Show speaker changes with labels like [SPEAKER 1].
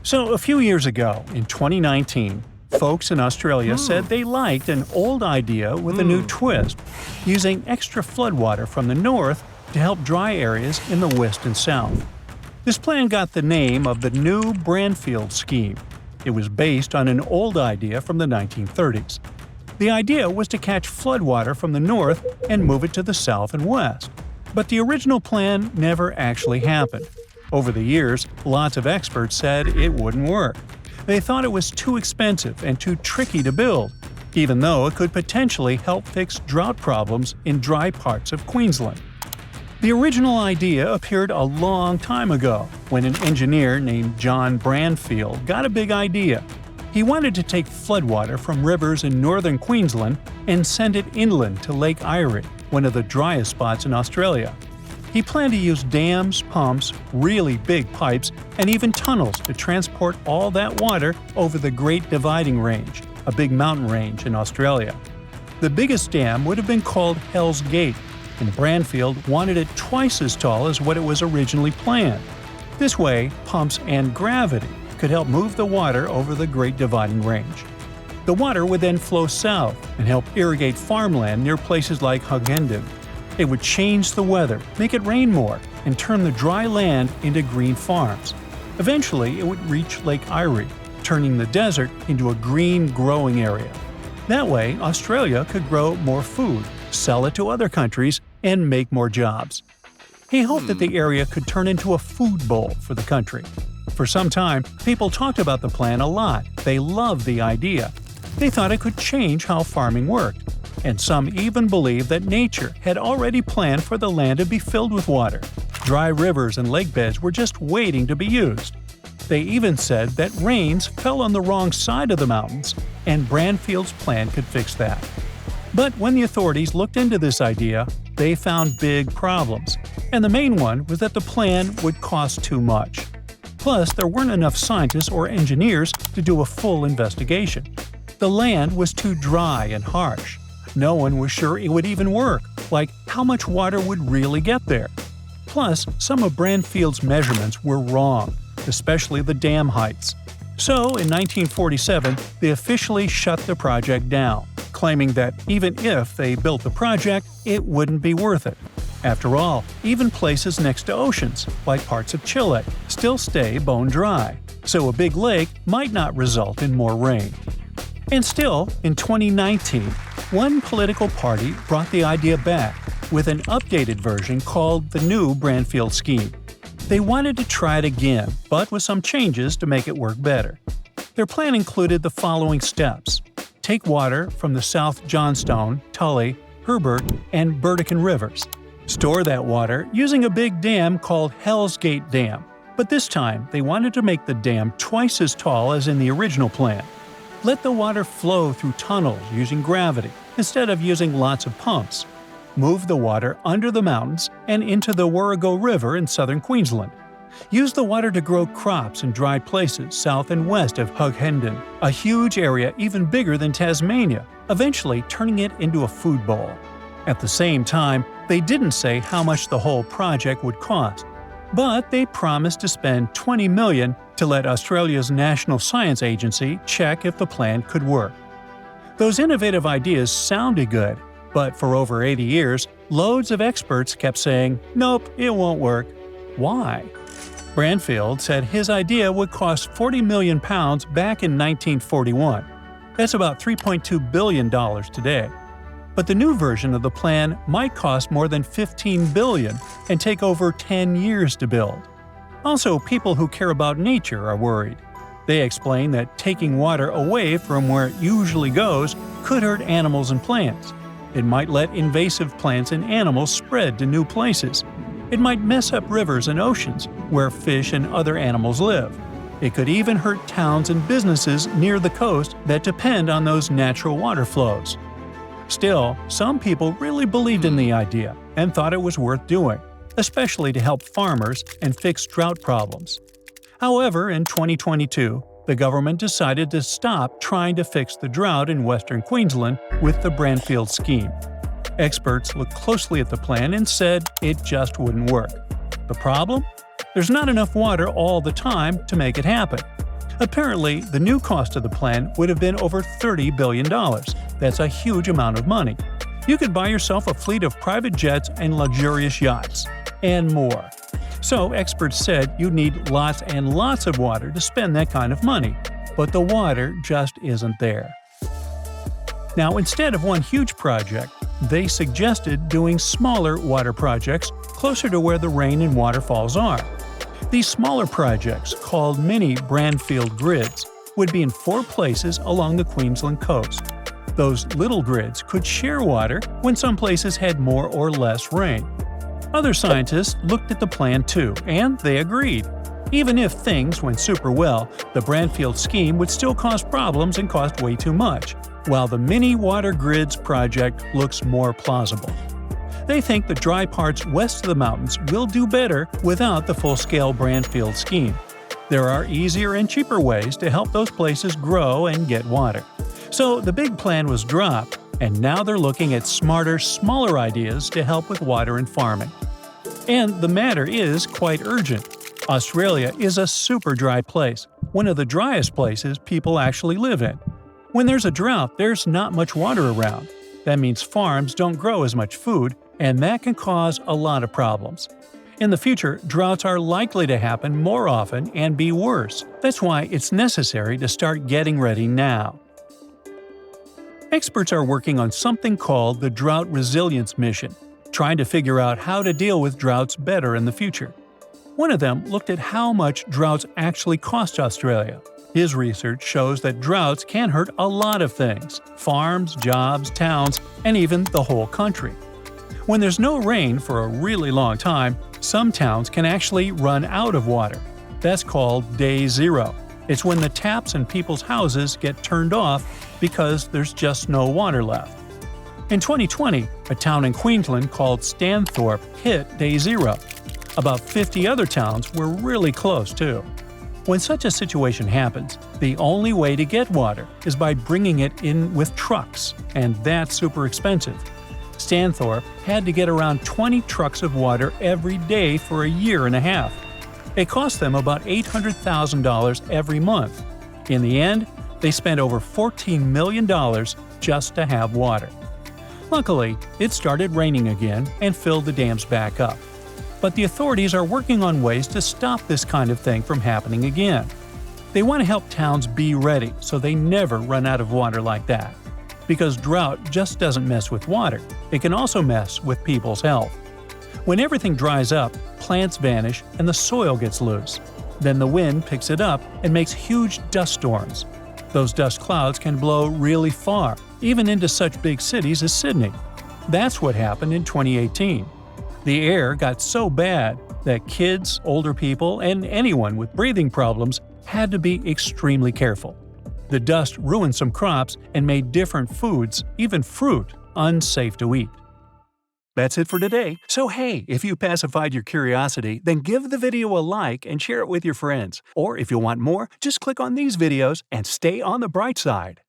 [SPEAKER 1] So a few years ago, in 2019, folks in Australia said they liked an old idea with a new twist, using extra floodwater from the north to help dry areas in the west and south. This plan got the name of the New Brainfield Scheme. It was based on an old idea from the 1930s. The idea was to catch floodwater from the north and move it to the south and west. But the original plan never actually happened. Over the years, lots of experts said it wouldn't work. They thought it was too expensive and too tricky to build, even though it could potentially help fix drought problems in dry parts of Queensland. The original idea appeared a long time ago, when an engineer named John Brainfield got a big idea. He wanted to take floodwater from rivers in northern Queensland and send it inland to Lake Eyre, one of the driest spots in Australia. He planned to use dams, pumps, really big pipes, and even tunnels to transport all that water over the Great Dividing Range, a big mountain range in Australia. The biggest dam would have been called Hell's Gate, and Brainfield wanted it twice as tall as what it was originally planned. This way, pumps and gravity could help move the water over the Great Dividing Range. The water would then flow south and help irrigate farmland near places like Hughenden. It would change the weather, make it rain more, and turn the dry land into green farms. Eventually, it would reach Lake Eyre, turning the desert into a green growing area. That way, Australia could grow more food, sell it to other countries, and make more jobs. He hoped that the area could turn into a food bowl for the country. For some time, people talked about the plan a lot. They loved the idea. They thought it could change how farming worked. And some even believed that nature had already planned for the land to be filled with water. Dry rivers and lake beds were just waiting to be used. They even said that rains fell on the wrong side of the mountains, and Brainfield's plan could fix that. But when the authorities looked into this idea, they found big problems. And the main one was that the plan would cost too much. Plus, there weren't enough scientists or engineers to do a full investigation. The land was too dry and harsh. No one was sure it would even work, like how much water would really get there. Plus, some of Brainfield's measurements were wrong, especially the dam heights. So, in 1947, they officially shut the project down, claiming that even if they built the project, it wouldn't be worth it. After all, even places next to oceans, like parts of Chile, still stay bone dry, so a big lake might not result in more rain. And still, in 2019, one political party brought the idea back with an updated version called the New Brainfield Scheme. They wanted to try it again, but with some changes to make it work better. Their plan included the following steps. Take water from the South Johnstone, Tully, Herbert, and Burdekin rivers. Store that water using a big dam called Hell's Gate Dam, but this time they wanted to make the dam twice as tall as in the original plan. Let the water flow through tunnels using gravity instead of using lots of pumps. Move the water under the mountains and into the Warrego River in southern Queensland. Use the water to grow crops in dry places south and west of Hughenden, a huge area even bigger than Tasmania, eventually turning it into a food bowl. At the same time, they didn't say how much the whole project would cost, but they promised to spend $20 million to let Australia's National Science Agency check if the plan could work. Those innovative ideas sounded good, but for over 80 years, loads of experts kept saying, "Nope, it won't work." Why? Brainfield said his idea would cost £40 million back in 1941. That's about $3.2 billion today. But the new version of the plan might cost more than $15 billion and take over 10 years to build. Also, people who care about nature are worried. They explain that taking water away from where it usually goes could hurt animals and plants. It might let invasive plants and animals spread to new places. It might mess up rivers and oceans, where fish and other animals live. It could even hurt towns and businesses near the coast that depend on those natural water flows. Still, some people really believed in the idea and thought it was worth doing, especially to help farmers and fix drought problems. However, in 2022, the government decided to stop trying to fix the drought in western Queensland with the Brainfield Scheme. Experts looked closely at the plan and said it just wouldn't work. The problem? There's not enough water all the time to make it happen. Apparently, the new cost of the plan would have been over $30 billion. That's a huge amount of money. You could buy yourself a fleet of private jets and luxurious yachts, and more. So, experts said you'd need lots and lots of water to spend that kind of money, but the water just isn't there. Now, instead of one huge project, they suggested doing smaller water projects closer to where the rain and waterfalls are. These smaller projects, called mini Brandfield grids, would be in 4 places along the Queensland coast. Those little grids could share water when some places had more or less rain. Other scientists looked at the plan too, and they agreed. Even if things went super well, the Brandfield scheme would still cause problems and cost way too much, while the mini water grids project looks more plausible. They think the dry parts west of the mountains will do better without the full-scale Brandfield scheme. There are easier and cheaper ways to help those places grow and get water. So the big plan was dropped, and now they're looking at smarter, smaller ideas to help with water and farming. And the matter is quite urgent. Australia is a super dry place, one of the driest places people actually live in. When there's a drought, there's not much water around. That means farms don't grow as much food, and that can cause a lot of problems. In the future, droughts are likely to happen more often and be worse. That's why it's necessary to start getting ready now. Experts are working on something called the Drought Resilience Mission, trying to figure out how to deal with droughts better in the future. One of them looked at how much droughts actually cost Australia. His research shows that droughts can hurt a lot of things – farms, jobs, towns, and even the whole country. When there's no rain for a really long time, some towns can actually run out of water. That's called day zero. It's when the taps in people's houses get turned off because there's just no water left. In 2020, a town in Queensland called Stanthorpe hit day zero. About 50 other towns were really close too. When such a situation happens, the only way to get water is by bringing it in with trucks, and that's super expensive. Stanthorpe had to get around 20 trucks of water every day for a year and a half. It cost them about $800,000 every month. In the end, they spent over $14 million just to have water. Luckily, it started raining again and filled the dams back up. But the authorities are working on ways to stop this kind of thing from happening again. They want to help towns be ready so they never run out of water like that. Because drought just doesn't mess with water, it can also mess with people's health. When everything dries up, plants vanish and the soil gets loose. Then the wind picks it up and makes huge dust storms. Those dust clouds can blow really far, even into such big cities as Sydney. That's what happened in 2018. The air got so bad that kids, older people, and anyone with breathing problems had to be extremely careful. The dust ruined some crops and made different foods, even fruit, unsafe to eat. That's it for today. So hey, if you pacified your curiosity, then give the video a like and share it with your friends. Or if you want more, just click on these videos and stay on the bright side.